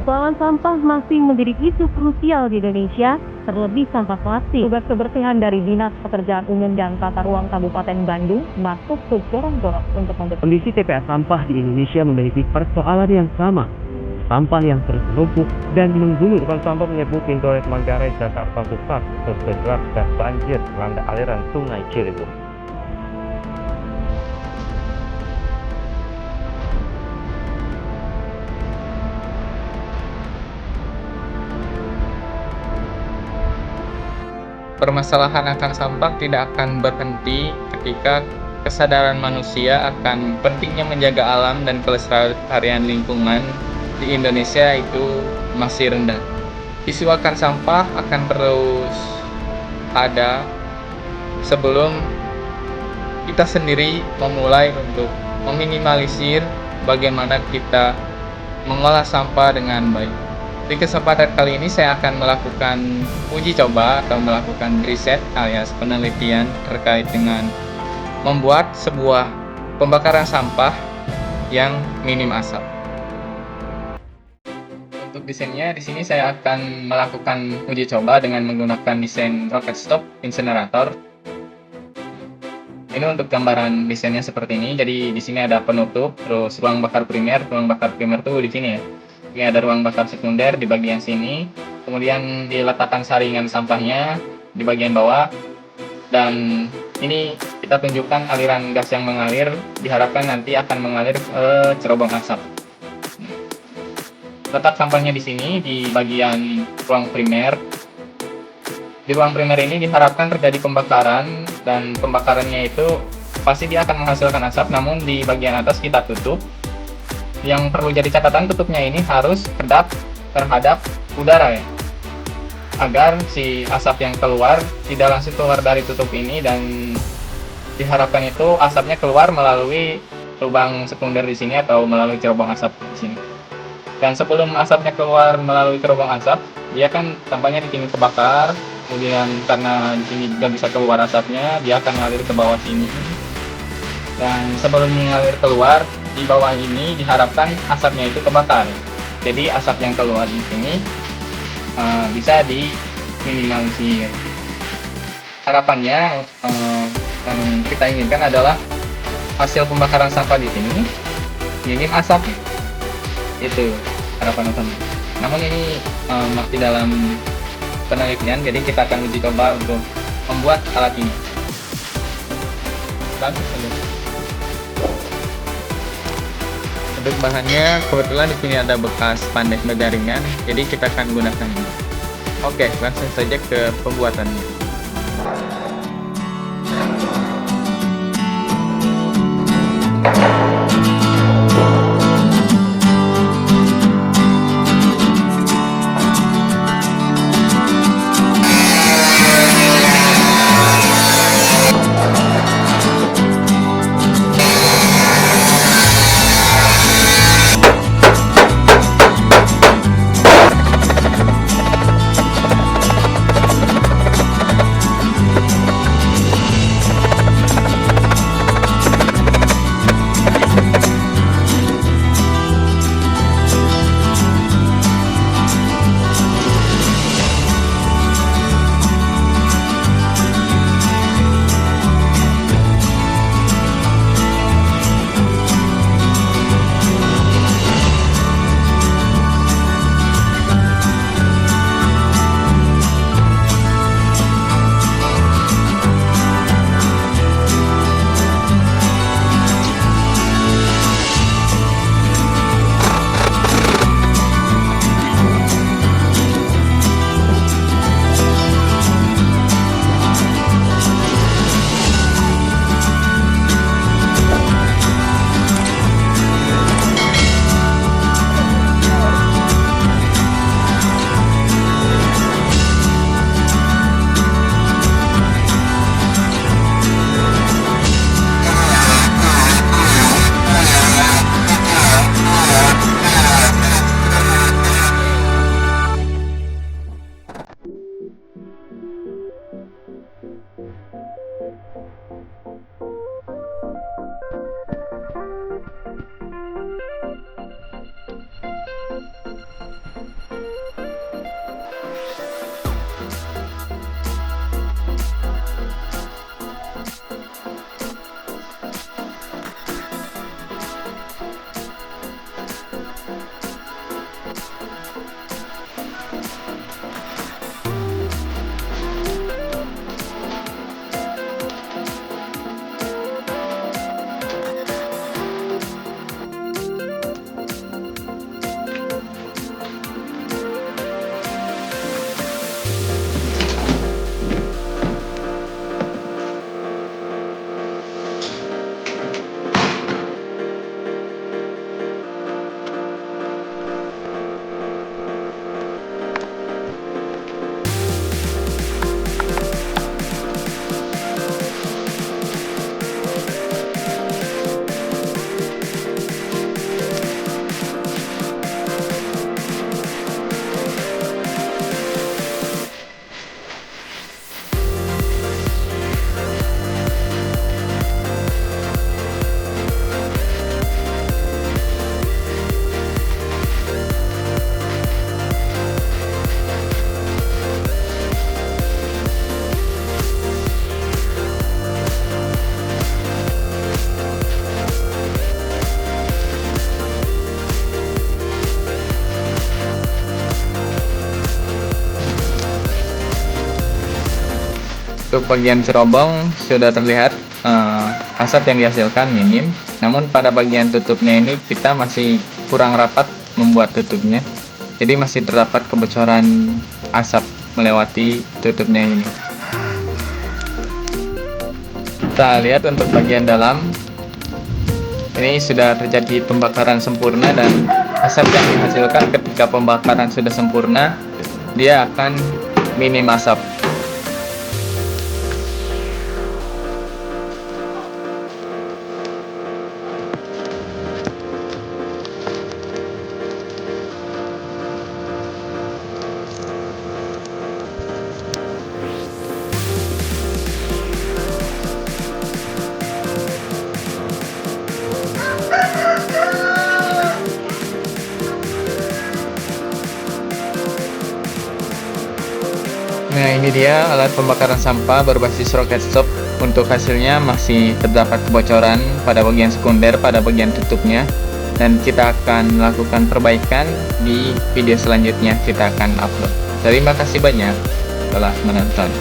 Persoalan sampah masih menjadi isu krusial di Indonesia, terlebih sampah plastik. Tugas kebersihan dari Dinas Pekerjaan Umum dan Tata Ruang Kabupaten Bandung masuk ke gorong-gorong untuk membersihkan. Kondisi TPA sampah di Indonesia memiliki persoalan yang sama. Sampah yang terus menumpuk dan menggulur. Sampah menyebut Pintu Manggarai, Jakarta Pusat, terjebak dan banjir melanda aliran Sungai Ciliwung. Permasalahan akan sampah tidak akan berhenti ketika kesadaran manusia akan pentingnya menjaga alam dan kelestarian lingkungan di Indonesia itu masih rendah. Isu akan sampah akan terus ada sebelum kita sendiri memulai untuk meminimalisir bagaimana kita mengolah sampah dengan baik. Di kesempatan kali ini saya akan melakukan uji coba atau melakukan riset alias penelitian terkait dengan membuat sebuah pembakaran sampah yang minim asap. Untuk desainnya di sini saya akan melakukan uji coba dengan menggunakan desain rocket stop incinerator. Ini untuk gambaran desainnya seperti ini. Jadi di sini ada penutup, terus ruang bakar primer. Ruang bakar primer tuh di sini ya. Ini ada ruang bakar sekunder di bagian sini, kemudian diletakkan saringan sampahnya di bagian bawah, dan ini kita tunjukkan aliran gas yang mengalir, diharapkan nanti akan mengalir ke cerobong asap. Letak sampahnya di sini di bagian ruang primer. Di ruang primer ini diharapkan terjadi pembakaran, dan pembakarannya itu pasti dia akan menghasilkan asap, namun di bagian atas kita tutup. Yang perlu jadi catatan, tutupnya ini harus kedap terhadap udara ya, agar si asap yang keluar tidak langsung keluar dari tutup ini, dan diharapkan itu asapnya keluar melalui lubang sekunder di sini atau melalui cerobong asap di sini. Dan sebelum asapnya keluar melalui cerobong asap, dia kan tampaknya di sini kebakar, kemudian karena di sini juga bisa keluar asapnya, dia akan ngalir ke bawah sini. Dan sebelum mengalir keluar, di bawah ini diharapkan asapnya itu kebakar. Jadi asap yang keluar di sini bisa diminimalisir. Harapannya yang kita inginkan adalah hasil pembakaran sampah di sini minim asap. Itu harapan utama. Namun ini masih dalam penelitian, jadi kita akan uji coba untuk membuat alat ini. Langsung saja. Untuk bahannya kebetulan di sini ada bekas pandai begaringan, jadi kita akan gunakan ini. Oke, langsung saja ke pembuatannya. untuk bagian cerobong sudah terlihat asap yang dihasilkan minim, namun pada bagian tutupnya ini kita masih kurang rapat membuat tutupnya, jadi masih terdapat kebocoran asap melewati tutupnya ini. Kita lihat untuk bagian dalam, ini sudah terjadi pembakaran sempurna, dan asap yang dihasilkan ketika pembakaran sudah sempurna, dia akan minim asap. Nah, ini dia alat pembakaran sampah berbasis roket stop. Untuk hasilnya masih terdapat kebocoran pada bagian sekunder, pada bagian tutupnya, dan kita akan melakukan perbaikan di video selanjutnya. Kita akan upload. Terima kasih banyak telah menonton.